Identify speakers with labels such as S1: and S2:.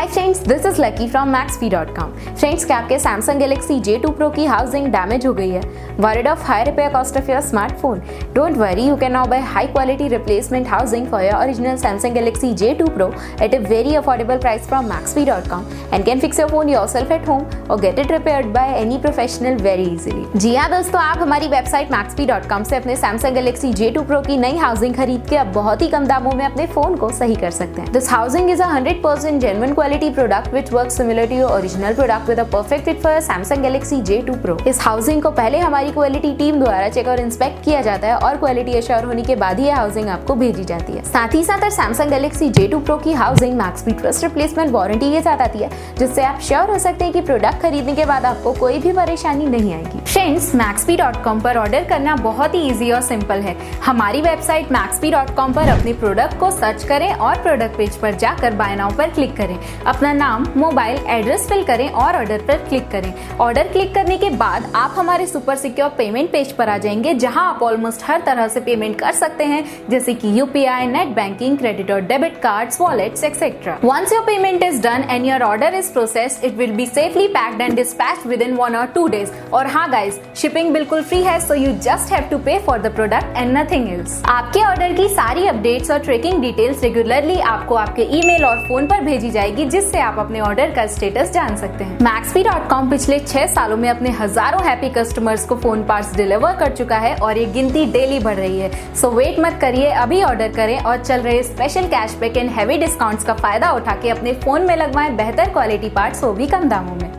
S1: Hi friends, this is lucky from Maxbhi.com। Friends, क्या आपके Samsung Galaxy J2 Pro की housing damage हो गई है? Worried of high repair cost of your smartphone? Don't worry, you can now buy high quality replacement housing for your original Samsung Galaxy J2 Pro at a very affordable price from Maxbhi.com and can fix your phone yourself at home or get it repaired by any professional very easily। जी हाँ दोस्तों, आप हमारी website Maxbhi.com से अपने Samsung Galaxy J2 Pro की नई housing खरीद के अब बहुत ही कम दामों में अपने फोन को सही कर सकते हैं। This housing is a 100% genuine quality product which works similar to your original product with a perfect fit for your Samsung Galaxy J2 Pro। इस हाउसिंग को पहले हमारी क्वालिटी टीम द्वारा चेक और इंस्पेक्ट किया जाता है और क्वालिटी एश्योर होने के बाद ही यह हाउसिंग आपको भेजी जाती है। साथ ही साथ Samsung Galaxy J2 Pro की housing Maxbhi trust replacement warranty के साथ आती है, जिससे आप श्योर हो सकते हैं कि प्रोडक्ट खरीदने के बाद आपको कोई भी परेशानी नहीं आएगी। फ्रेंड्स, Maxbhi.com पर ऑर्डर करना बहुत ही इजी और सिंपल है। हमारी वेबसाइट Maxbhi.com पर अपने प्रोडक्ट को सर्च करें और प्रोडक्ट पेज पर जाकर बाय नाउ पर क्लिक करें। अपना नाम, मोबाइल एड्रेस फिल करें और ऑर्डर पर क्लिक करें। ऑर्डर क्लिक करने के बाद आप हमारे सुपर सिक्योर पेमेंट पेज पर आ जाएंगे, जहां आप ऑलमोस्ट हर तरह से पेमेंट कर सकते हैं, जैसे कि यूपीआई, नेट बैंकिंग, क्रेडिट और debit cards, wallets etcetera. Once your payment is done and your order is processed, it will be safely packed and dispatched within 1 or 2 days। और हाँ गाइस, शिपिंग बिल्कुल free है, so you just have to pay for the product and nothing else. आपके order की सारी updates और tracking details regularly आपको आपके ईमेल और फोन पर भेजी जाएगी, जिससे आप अपने ऑर्डर का स्टेटस जान सकते हैं। Maxbhi.com पिछले 6 सालों में अपने हजारों हैप्पी कस्टमर्स को फोन पार्ट्स डिलीवर कर चुका है और ये गिनती डेली बढ़ रही है। सो वेट मत करिए, अभी ऑर्डर करें और चल रहे special cashback and heavy discounts का फायदा उठा के अपने फोन में लगवाएं बेहतर क्वालिटी पार्ट्स, वो भी कम दामों में।